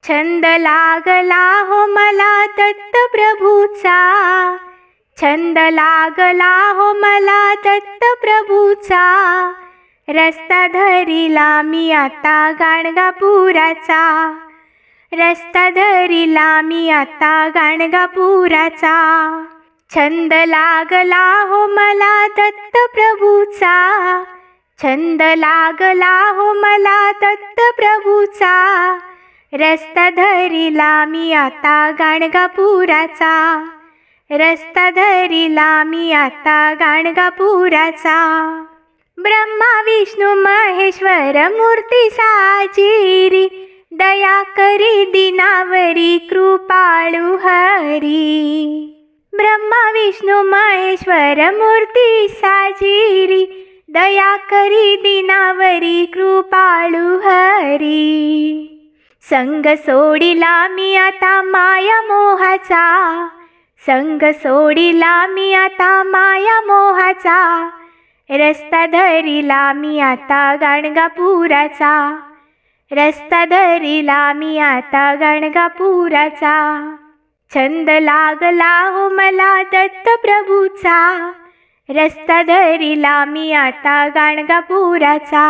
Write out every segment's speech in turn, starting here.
छंद लागला हो मला दत्तप्रभूचा, छंद लागला हो मला दत्तप्रभूचा, रस्ता धरिला मी आता गाणगापुराचा, रस्ता धरिला मी आता गाणगापुराचा। छंद लागला हो मला दत्तप्रभूचा, छंद लागला हो मला दत्तप्रभूचा, रस्ता धरिला मी आता गाणगापुराचा, रस्ता धरिला मी आता गाणगापुराचा। ब्रह्मा विष्णू महेश्वर मूर्ती साजिरी, दया करी दिनावरी कृपाळू हरी। ब्रह्मा विष्णू महेश्वर मूर्ती साजिरी, दया करी दिनावरी कृपाळू हरी। संग सोडिला मी आता माया मोहाचा, संग सोडिला मी आता माया मोहाचा, रस्ता धरिला मी आता गाणगापुराचा, रस्ता धरिला मी आता गाणगापुराचा। छंद लागला हो मला दत्तप्रभूचा, रस्ता धरिला मी आता गाणगापुराचा,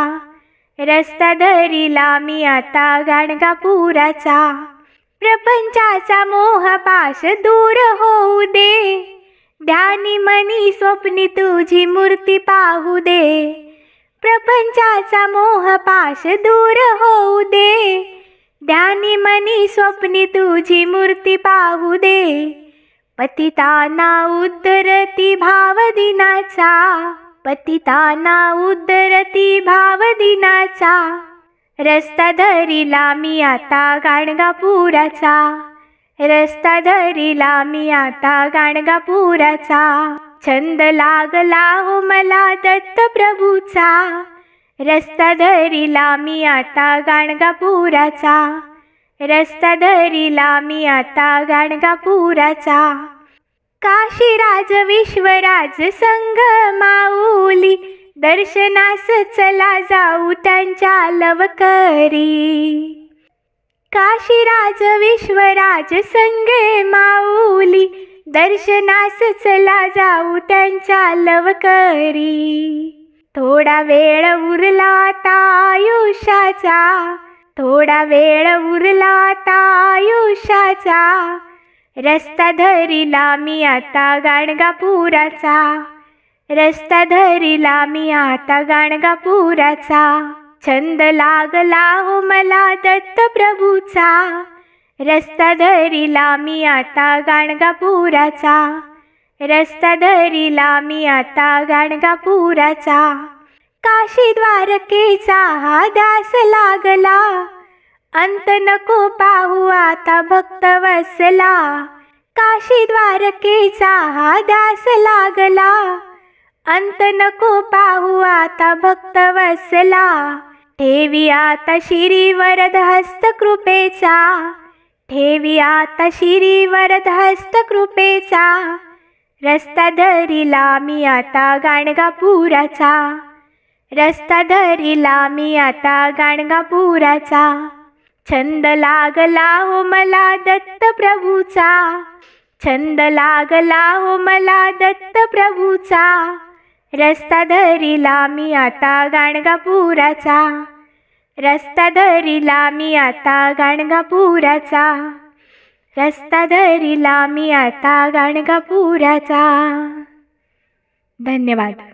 रस्ता धरिला मी आता गाणगापुराचा। प्रपंचाचा मोहपाश दूर होऊ दे, ध्यानी मनी स्वप्नी तुझी मूर्ती पाहू दे। प्रपंचाचा मोहपाश दूर होऊ दे, ध्यानी मनी स्वप्नी तुझी मूर्ती पाहू दे। पतितांना उद्धरती भावदिनाचा, पतितांना उद्धरती भावदिनाचा, रस्ता धरिला मी आता गाणगापुराचा, रस्ता धरिला मी आता गाणगापुराचा। छंद लागला हो मला दत्तप्रभूचा, रस्ता धरिला मी आता गाणगापुराचा, रस्ता धरिला मी आता गाणगापुराचा। काशीराज विश्वराज संग माऊली, दर्शनास चला जाऊ त्यांच्या लवकरी। काशीराज विश्वराज संगे माऊली, दर्शनास चला जाऊ त्यांच्या लवकरी। थोडा वेळ उरला आता आयुष्याचा, थोडा वेळ उरला आता आयुष्याचा, रस्ता धरिला मी आता गाणगापुराचा, रस्ता धरिला मी आता गाणगापुराचा। छंद लागला हो मला दत्तप्रभूचा, रस्ता धरिला मी आता गाणगापुराचा, रस्ता धरिला मी आता गाणगापुराचा। काशी द्वारकेचा हा ध्यास लागला, अंत नको पाहू आता भक्त वसला। काशी द्वारकेचा हा ध्यास लागला, अंत नको पाहू आता भक्त वसला। ठेवी आता शिरी वरद हस्त कृपेचा, ठेवी आता शिरी वरद हस्त कृपेचा, रस्ता धरिला मी आता गाणगापुराचा, रस्ता धरिला मी आता गाणगापुराचा। छंद लागला हो मला दत्तप्रभूचा, छंद लागला हो मला दत्तप्रभूचा, रस्ता धरिला मी आता गाणगापुराचा, रस्ता धरिला मी आता गाणगापुराचा, रस्ता धरिला मी आता गाणगापुराचा। धन्यवाद।